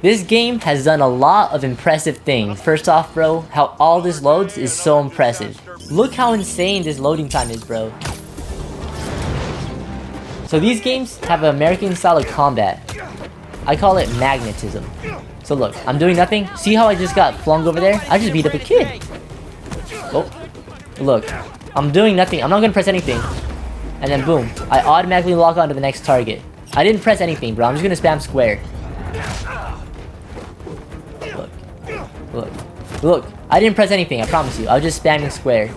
This game has done a lot of impressive things. First off, bro, how all this loads is so impressive. Look how insane this loading time is, bro. So these games have an American style of combat. I call it magnetism. So look, I'm doing nothing. See how I just got flung over there? I just beat up a kid. Oh, look, I'm doing nothing. I'm not gonna press anything. And then boom, I automatically lock onto the next target. I didn't press anything, bro. I'm just gonna spam square. Look, I didn't press anything, I promise you. I was just spamming square.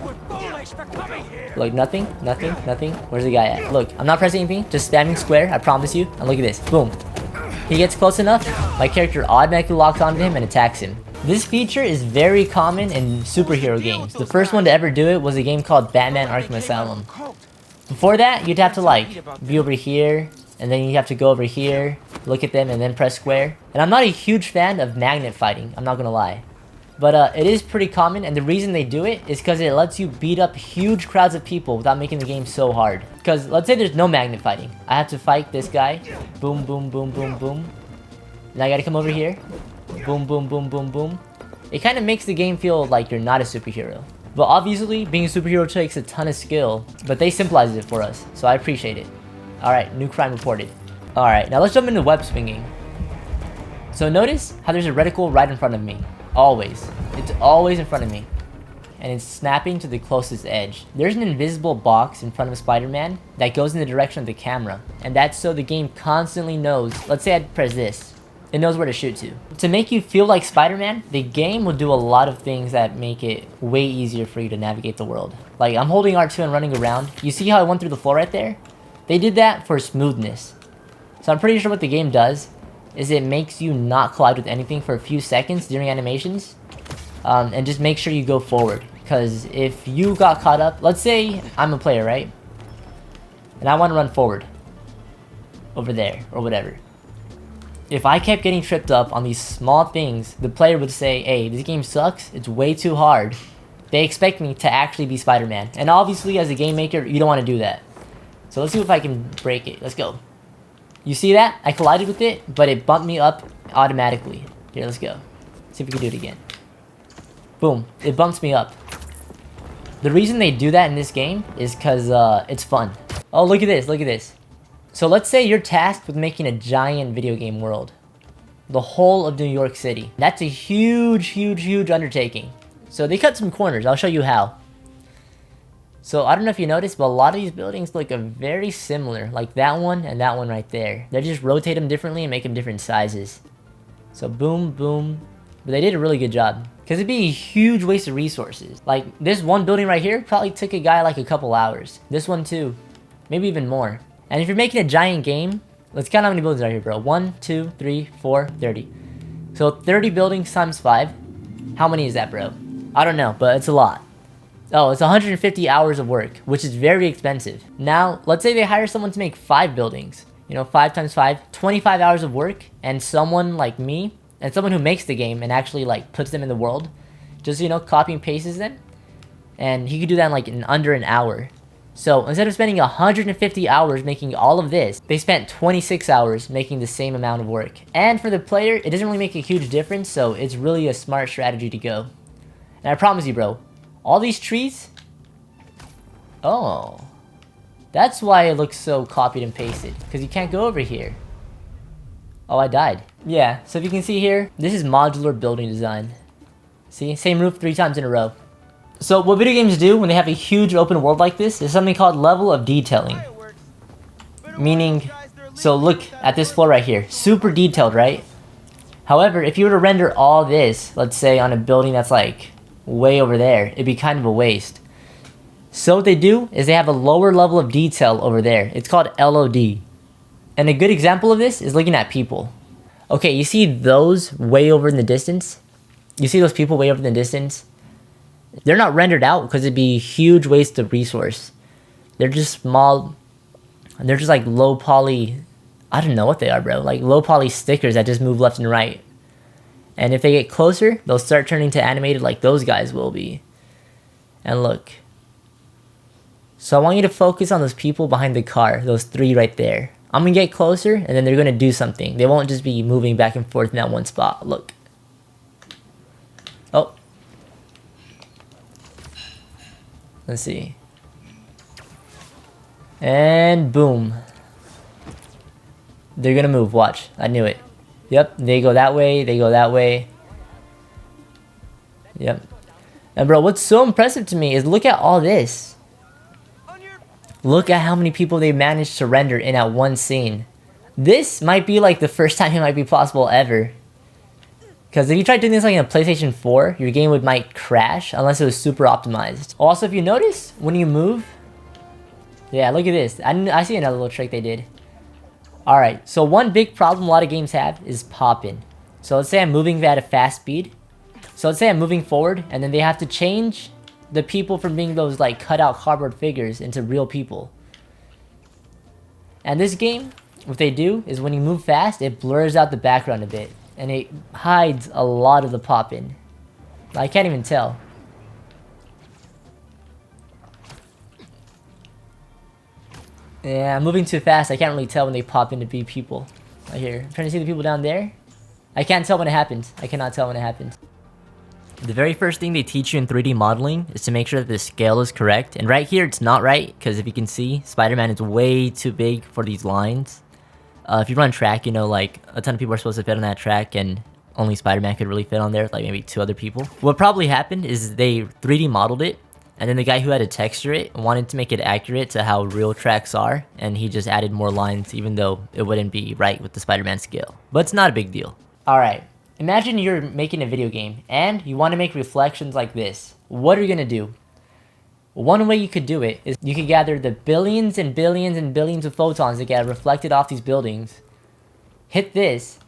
Look, nothing. Where's the guy at? Look, I'm not pressing anything, just spamming square, I promise you. And look at this, boom. He gets close enough, my character automatically locks onto him and attacks him. This feature is very common in superhero games. The first one to ever do it was a game called Batman Arkham Asylum. Before that, you'd have to like, be over here, and then you have to go over here, look at them, and then press square. And I'm not a huge fan of magnet fighting, I'm not gonna lie. But it is pretty common, and the reason they do it is because it lets you beat up huge crowds of people without making the game so hard. Because let's say there's no magnet fighting. I have to fight this guy. Boom, boom, boom, boom, boom. And I gotta come over here. Boom, boom, boom, boom, boom. It kind of makes the game feel like you're not a superhero. But obviously, being a superhero takes a ton of skill, but they simplified it for us, so I appreciate it. Alright, new crime reported. Alright, now let's jump into web swinging. So notice how there's a reticle right in front of me. Always. It's always in front of me. And it's snapping to the closest edge. There's an invisible box in front of Spider-Man that goes in the direction of the camera. And that's so the game constantly knows, let's say I press this, it knows where to shoot to. To make you feel like Spider-Man, the game will do a lot of things that make it way easier for you to navigate the world. Like, I'm holding R2 and running around. You see how I went through the floor right there? They did that for smoothness. So I'm pretty sure what the game does is it makes you not collide with anything for a few seconds during animations, and just make sure you go forward. Because if you got caught up, let's say I'm a player, right? And I want to run forward, over there, or whatever. If I kept getting tripped up on these small things, the player would say, hey, this game sucks, it's way too hard. They expect me to actually be Spider-Man. And obviously, as a game maker, you don't want to do that. So let's see if I can break it. Let's go. You see that? I collided with it, but it bumped me up automatically. Here, let's go. See if we can do it again. Boom. It bumps me up. The reason they do that in this game is because it's fun. Oh, look at this. Look at this. So let's say you're tasked with making a giant video game world. The whole of New York City. That's a huge undertaking. So they cut some corners. I'll show you how. So I don't know if you noticed, but a lot of these buildings look very similar. Like that one and that one right there. They just rotate them differently and make them different sizes. So boom, boom. But they did a really good job. Because it'd be a huge waste of resources. Like this one building right here probably took a guy like a couple hours. This one too. Maybe even more. And if you're making a giant game, let's count how many buildings are here, bro. 1, 2, 3, 4, 30. So 30 buildings times 5. How many is that, bro? I don't know, but it's a lot. Oh, it's 150 hours of work, which is very expensive. Now, let's say they hire someone to make 5 buildings. You know, 5 times 5, 25 hours of work, and someone like me, and someone who makes the game and actually like puts them in the world, just, you know, copy and pastes them, and he could do that in like under an hour. So instead of spending 150 hours making all of this, they spent 26 hours making the same amount of work. And for the player, it doesn't really make a huge difference, so it's really a smart strategy to go. And I promise you, bro, all these trees, oh, that's why it looks so copied and pasted, because you can't go over here. Oh, I died. Yeah, so if you can see here, this is modular building design. See, same roof 3 times in a row. So what video games do when they have a huge open world like this is something called level of detailing. Meaning, so look at this floor right here, super detailed, right? However, if you were to render all this, let's say on a building that's like way over there, it'd be kind of a waste. So what they do is they have a lower level of detail over there. It's called LOD. And a good example of this is looking at people. Okay, you see those way over in the distance? You see those people way over in the distance? They're not rendered out because it'd be a huge waste of resource. They're just small, they're just like low poly, I don't know what they are, bro. Like low poly stickers that just move left and right. And if they get closer, they'll start turning to animated like those guys will be. And look. So I want you to focus on those people behind the car, those 3 right there. I'm gonna get closer, and then they're gonna do something. They won't just be moving back and forth in that one spot. Look. Oh. Let's see. And boom. They're gonna move, watch. I knew it. Yep, they go that way, they go that way. Yep. And bro, what's so impressive to me is look at all this. Look at how many people they managed to render in that one scene. This might be like the first time it might be possible ever. Because if you tried doing this like in a PlayStation 4, your game might crash unless it was super optimized. Also, if you notice, when you move... Yeah, look at this. I see another little trick they did. Alright, so one big problem a lot of games have is pop-in. So let's say I'm moving at a fast speed. So let's say I'm moving forward, and then they have to change the people from being those like cut-out cardboard figures into real people. And this game, what they do is when you move fast, it blurs out the background a bit. And it hides a lot of the pop-in. I can't even tell. Yeah, I'm moving too fast. I can't really tell when they pop in to be people. Right here. I'm trying to see the people down there. I can't tell when it happens. I cannot tell when it happens. The very first thing they teach you in 3D modeling is to make sure that the scale is correct. And right here, it's not right. Because if you can see, Spider-Man is way too big for these lines. If you run track, you know, like, a ton of people are supposed to fit on that track, and only Spider-Man could really fit on there, like maybe 2 other people. What probably happened is they 3D modeled it, and then the guy who had to texture it wanted to make it accurate to how real tracks are, and he just added more lines, even though it wouldn't be right with the Spider-Man scale. But it's not a big deal. Alright, imagine you're making a video game, and you want to make reflections like this. What are you gonna do? One way you could do it is you could gather the billions and billions and billions of photons that get reflected off these buildings, hit this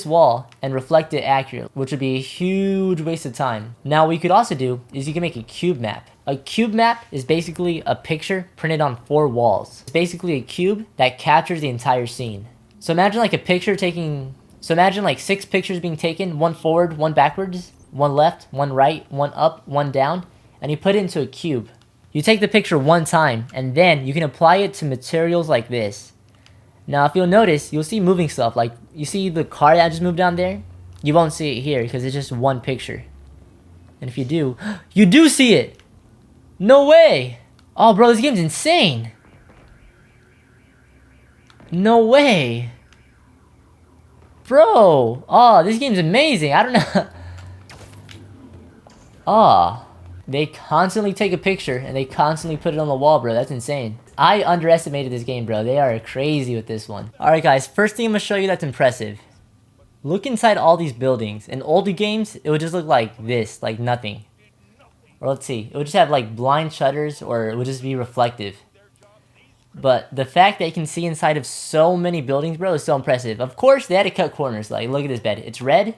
wall, and reflect it accurately, which would be a huge waste of time. Now what you could also do is you can make a cube map. A cube map is basically a picture printed on 4 walls. It's basically a cube that captures the entire scene. So imagine like imagine like 6 pictures being taken, 1 forward, 1 backwards, 1 left, 1 right, 1 up, 1 down, and you put it into a cube. You take the picture 1 time, and then you can apply it to materials like this. Now, if you'll notice, you'll see moving stuff. Like, you see the car that just moved down there? You won't see it here, because it's just 1 picture. And if you do, you do see it! No way! Oh, bro, this game's insane! No way! Bro! Oh, this game's amazing! I don't know... Oh... They constantly take a picture, and they constantly put it on the wall, bro. That's insane. I underestimated this game, bro. They are crazy with this one. Alright, guys. First thing I'm going to show you that's impressive. Look inside all these buildings. In older games, it would just look like this. Like nothing. Or let's see. It would just have, like, blind shutters, or it would just be reflective. But the fact that you can see inside of so many buildings, bro, is so impressive. Of course, they had to cut corners. Like, look at this bed. It's red.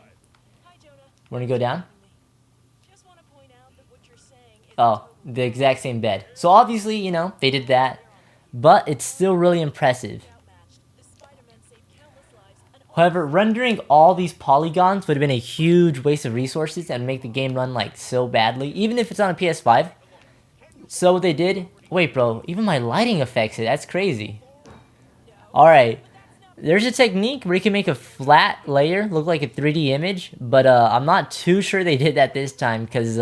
We're going to go down. Oh, the exact same bed. So obviously, you know, they did that. But it's still really impressive. However, rendering all these polygons would have been a huge waste of resources and make the game run like so badly. Even if it's on a PS5. So what they did... Wait, bro. Even my lighting affects it. That's crazy. Alright. There's a technique where you can make a flat layer look like a 3D image. But I'm not too sure they did that this time. Because...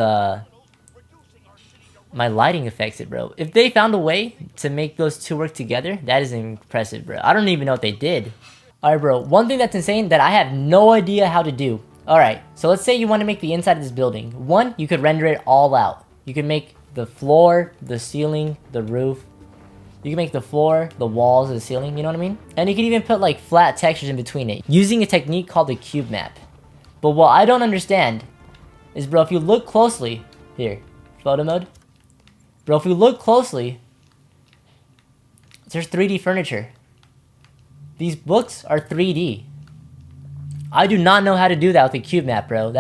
my lighting affects it, bro. If they found a way to make those two work together, that is impressive, bro. I don't even know what they did. Alright, bro. One thing that's insane that I have no idea how to do. Alright, so let's say you want to make the inside of this building. One, you could render it all out. You could make the floor, the ceiling, the roof. You can make the floor, the walls, the ceiling, you know what I mean? And you can even put like flat textures in between it, using a technique called the cube map. But what I don't understand is, bro, if you look closely, here, photo mode. Bro, if we look closely, there's 3D furniture. These books are 3D. I do not know how to do that with a cube map, bro.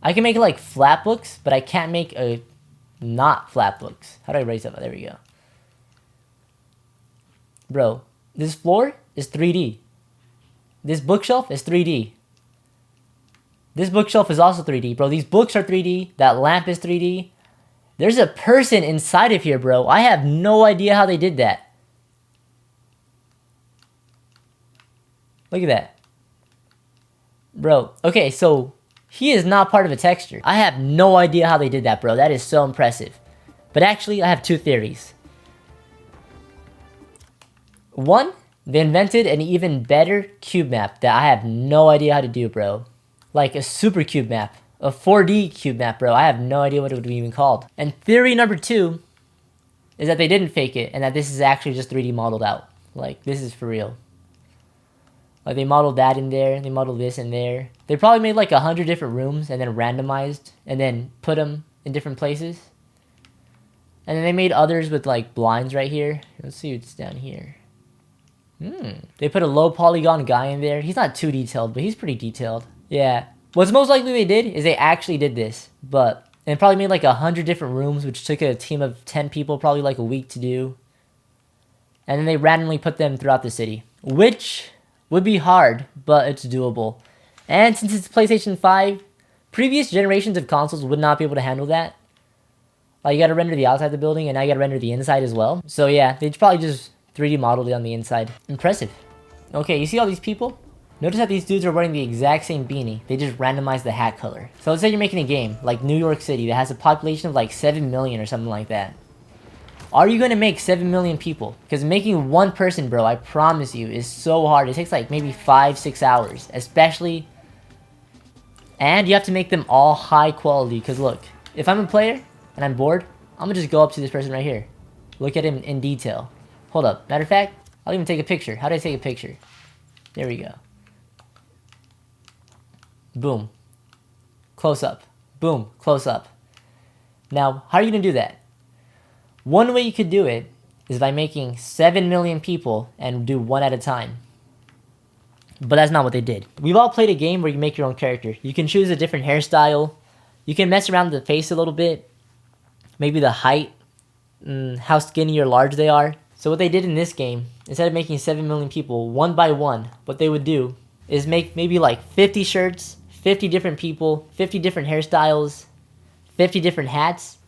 I can make it like flat books, but I can't make a not flat books. How do I raise that? There we go. Bro, this floor is 3D. This bookshelf is 3D. This bookshelf is also 3D, bro. These books are 3D. That lamp is 3D. There's a person inside of here, bro. I have no idea how they did that. Look at that. Bro, okay, so he is not part of a texture. I have no idea how they did that, bro. That is so impressive. But actually, I have two theories. One, they invented an even better cube map that I have no idea how to do, bro. Like a super cube map. A 4D cube map, bro. I have no idea what it would be even called. And theory number two is that they didn't fake it and that this is actually just 3D modeled out. Like, this is for real. Like, they modeled that in there. They modeled this in there. They probably made like 100 different rooms and then randomized and then put them in different places. And then they made others with like blinds right here. Let's see what's down here. They put a low polygon guy in there. He's not too detailed, but he's pretty detailed. Yeah. What's most likely they did is they actually did this. But and probably made like 100 different rooms, which took a team of 10 people probably like a week to do. And then they randomly put them throughout the city. Which would be hard, but it's doable. And since it's PlayStation 5, previous generations of consoles would not be able to handle that. Like, you gotta render the outside of the building, and now you gotta render the inside as well. So yeah, they probably just 3D modeled it on the inside. Impressive. Okay, you see all these people? Notice that these dudes are wearing the exact same beanie. They just randomized the hat color. So let's say you're making a game, like New York City, that has a population of like 7 million or something like that. Are you gonna make 7 million people? Because making one person, bro, I promise you, is so hard. It takes like maybe 5-6 hours, especially. And you have to make them all high quality. Because look, if I'm a player and I'm bored, I'm gonna just go up to this person right here. Look at him in detail. Hold up. Matter of fact, I'll even take a picture. How do I take a picture? There we go. Boom. Close up. Boom. Close up. Now, how are you gonna do that? One way you could do it is by making 7 million people and do one at a time. But that's not what they did. We've all played a game where you make your own character. You can choose a different hairstyle. You can mess around with the face a little bit. Maybe the height, how skinny or large they are. So what they did in this game, instead of making 7 million people one by one, what they would do is make maybe like 50 shirts, 50 different people, 50 different hairstyles, 50 different hats.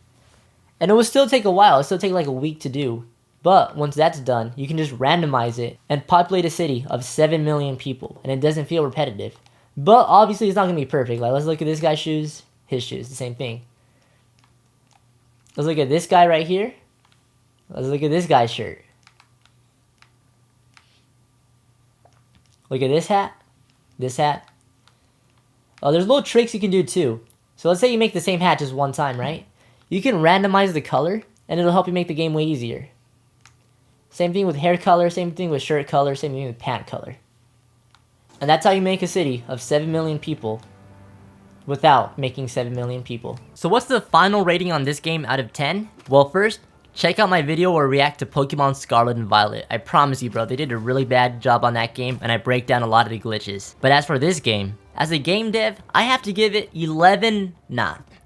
And it will still take a while. It'll still take like a week to do. But once that's done, you can just randomize it and populate a city of 7 million people. And it doesn't feel repetitive. But obviously it's not going to be perfect. Like, let's look at this guy's shoes, his shoes, the same thing. Let's look at this guy right here. Let's look at this guy's shirt. Look at this hat. This hat. Oh, there's little tricks you can do too. So let's say you make the same hat just one time, right? You can randomize the color, and it'll help you make the game way easier. Same thing with hair color, same thing with shirt color, same thing with pant color. And that's how you make a city of 7 million people without making 7 million people. So what's the final rating on this game out of 10? Well, first, check out my video where I react to Pokemon Scarlet and Violet. I promise you, bro, they did a really bad job on that game, and I break down a lot of the glitches. But as for this game, as a game dev, I have to give it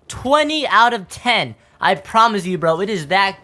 20 out of 10. I promise you, bro, it is that